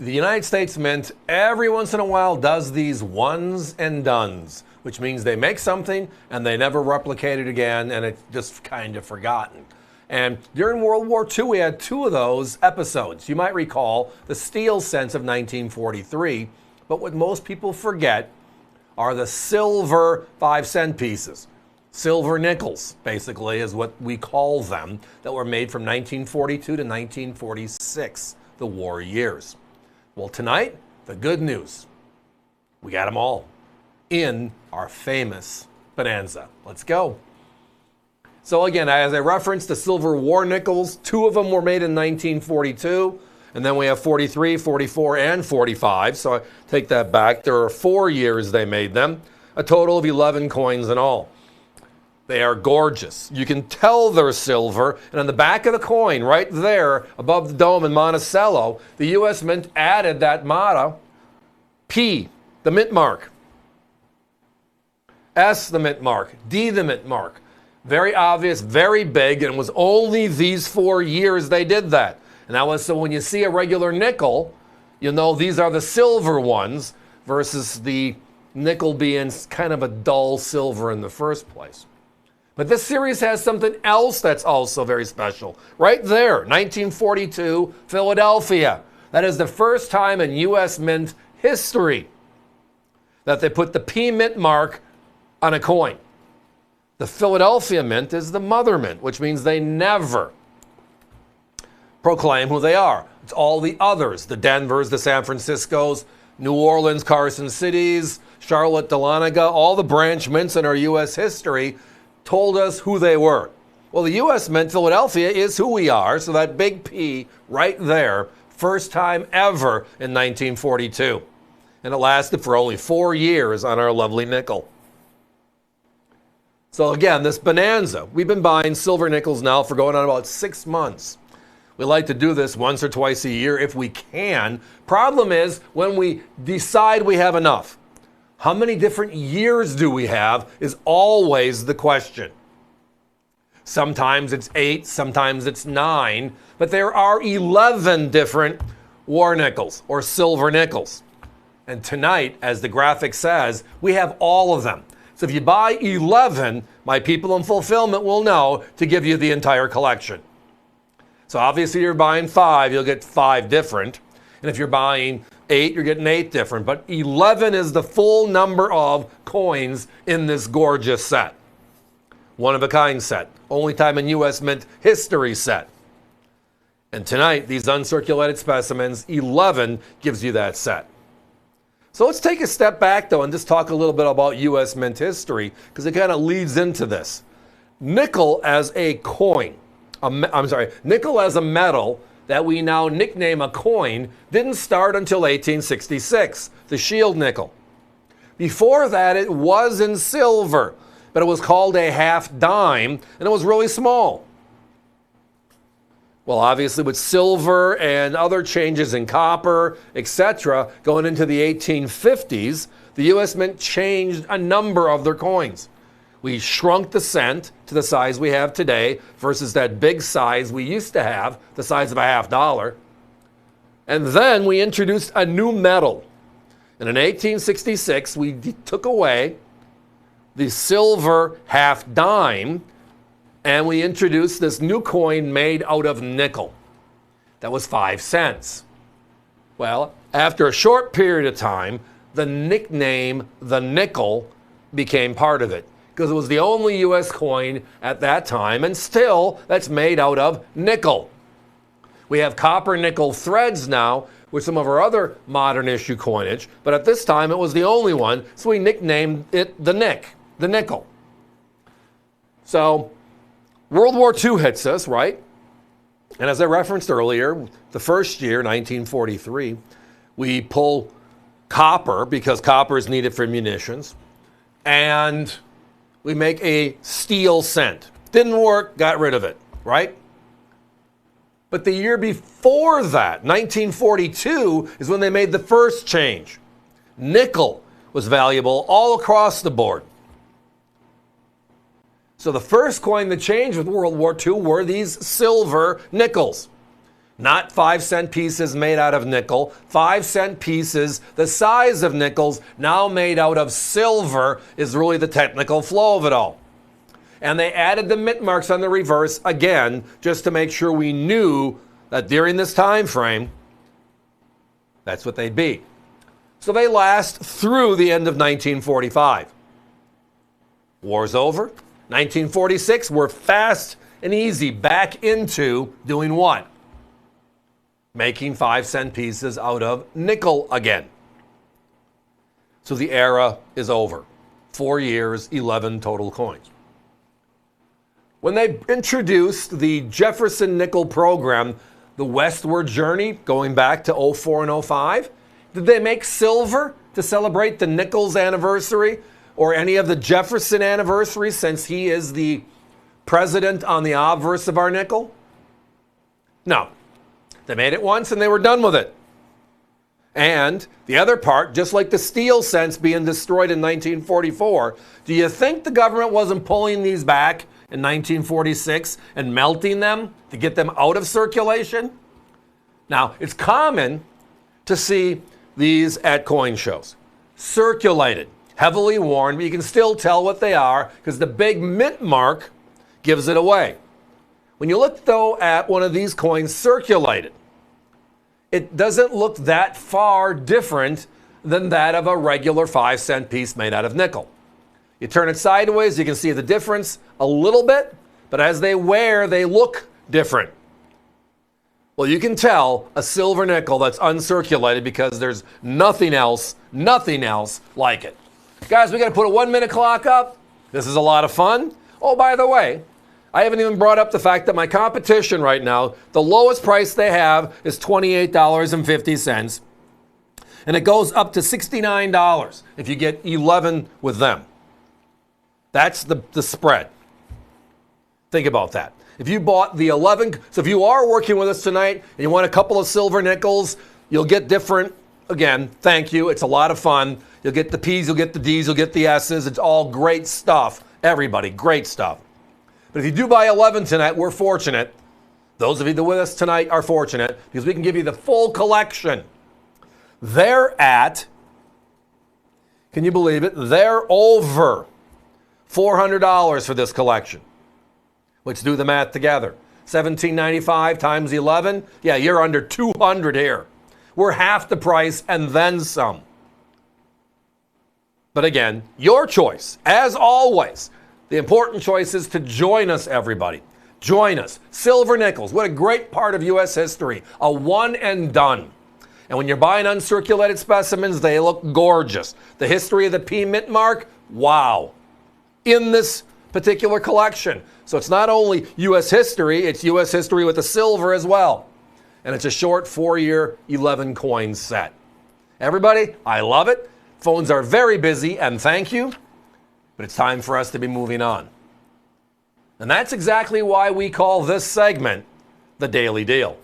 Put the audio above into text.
The United States Mint every once in a while does these ones and dones, which means they make something and they never replicate it again, and it's just kind of forgotten. And during World War II, we had two of those episodes. You might recall the steel cents of 1943, but what most people forget are the silver 5-cent pieces. Silver nickels, basically, is what we call them, that were made from 1942 to 1946, the war years. Well, tonight, the good news. We got them all in our famous bonanza. Let's go. So again, as I referenced the silver war nickels, two of them were made in 1942, and then we have 43, 44, and 45. So I take that back. There are 4 years they made them, a total of 11 coins in all. They are gorgeous. You can tell they're silver, and on the back of the coin, right there, above the dome in Monticello, the U.S. Mint added that motto, P, the mint mark, S, the mint mark, D, the mint mark. Very obvious, very big, and it was only these 4 years they did that. And that was so when you see a regular nickel, you know these are the silver ones versus the nickel being kind of a dull silver in the first place. But this series has something else that's also very special. Right there, 1942, Philadelphia. That is the first time in U.S. Mint history that they put the P mint mark on a coin. The Philadelphia Mint is the mother mint, which means they never proclaim who they are. It's all the others, the Denvers, the San Franciscos, New Orleans, Carson Cities, Charlotte, Dahlonega, all the branch mints in our U.S. history told us who they were. Well, the U.S. Mint Philadelphia is who we are, so that big P right there, first time ever in 1942. And it lasted for only 4 years on our lovely nickel. So again, this bonanza, we've been buying silver nickels now for going on about 6 months. We like to do this once or twice a year if we can. Problem is when we decide we have enough. How many different years do we have is always the question. Sometimes it's 8, sometimes it's 9, but there are 11 different war nickels or silver nickels. And tonight, as the graphic says, we have all of them. So if you buy 11, my people in fulfillment will know to give you the entire collection. So obviously you're buying 5, you'll get 5 different. And if you're buying 8, you're getting 8 different. But 11 is the full number of coins in this gorgeous set. One-of-a-kind set. Only time in U.S. Mint history set. And tonight, these uncirculated specimens, 11 gives you that set. So let's take a step back, though, and just talk a little bit about U.S. Mint history, because it kind of leads into this. Nickel as a coin, nickel as a metal that we now nickname a coin didn't start until 1866, the shield nickel. Before that, it was in silver, but it was called a half dime, and it was really small. Well, obviously with silver and other changes in copper, etc., going into the 1850s, the U.S. Mint changed a number of their coins. We shrunk the cent to the size we have today versus that big size we used to have, the size of a $50. And then we introduced a new metal. And in 1866, we took away the silver half dime, and we introduced this new coin made out of nickel. That was 5 cents. Well, after a short period of time, the nickname, the nickel, became part of it, because it was the only U.S. coin at that time, and still, that's made out of nickel. We have copper nickel threads now with some of our other modern issue coinage, but at this time, it was the only one, so we nicknamed it the nickel. So, World War II hits us, right? And as I referenced earlier, the first year, 1943, we pull copper because copper is needed for munitions, and we make a steel cent. Didn't work, got rid of it, right? But the year before that, 1942, is when they made the first change. Nickel was valuable all across the board. So the first coin that changed with World War II were these silver nickels. Not 5-cent pieces made out of nickel. 5-cent pieces, the size of nickels, now made out of silver, is really the technical flow of it all. And they added the mint marks on the reverse again, just to make sure we knew that during this time frame, that's what they'd be. So they last through the end of 1945. War's over. 1946, we're fast and easy back into doing what? Making 5-cent pieces out of nickel again. So the era is over. 4 years, 11 total coins. When they introduced the Jefferson nickel program, the westward journey, going back to 04 and 05, did they make silver to celebrate the nickel's anniversary or any of the Jefferson anniversaries, since he is the president on the obverse of our nickel? No. They made it once and they were done with it. And the other part, just like the steel cents being destroyed in 1944, do you think the government wasn't pulling these back in 1946 and melting them to get them out of circulation? Now, it's common to see these at coin shows. Circulated, heavily worn, but you can still tell what they are because the big mint mark gives it away. When you look, though, at one of these coins circulated, it doesn't look that far different than that of a regular 5-cent piece made out of nickel. You turn it sideways, you can see the difference a little bit, but as they wear, they look different. Well, you can tell a silver nickel that's uncirculated because there's nothing else like it. Guys, we got to put a 1-minute clock up. This is a lot of fun. Oh, by the way, I haven't even brought up the fact that my competition right now, the lowest price they have is $28.50. And it goes up to $69 if you get 11 with them. That's the spread. Think about that. If you bought the 11, so if you are working with us tonight and you want a couple of silver nickels, you'll get different. Again, thank you. It's a lot of fun. You'll get the P's, you'll get the D's, you'll get the S's. It's all great stuff. Everybody, great stuff. But if you do buy 11 tonight, we're fortunate. Those of you that are with us tonight are fortunate because we can give you the full collection. They're at, can you believe it? They're over $400 for this collection. Let's do the math together. $17.95 times 11. Yeah, you're under $200 here. We're half the price and then some. But again, your choice, as always. The important choice is to join us, everybody. Join us. Silver nickels. What a great part of U.S. history. A one and done. And when you're buying uncirculated specimens, they look gorgeous. The history of the P mint mark, wow. In this particular collection. So it's not only U.S. history, it's U.S. history with the silver as well. And it's a short 4-year, 11 coin set. Everybody, I love it. Phones are very busy, and thank you. But it's time for us to be moving on. And that's exactly why we call this segment the Daily Deal.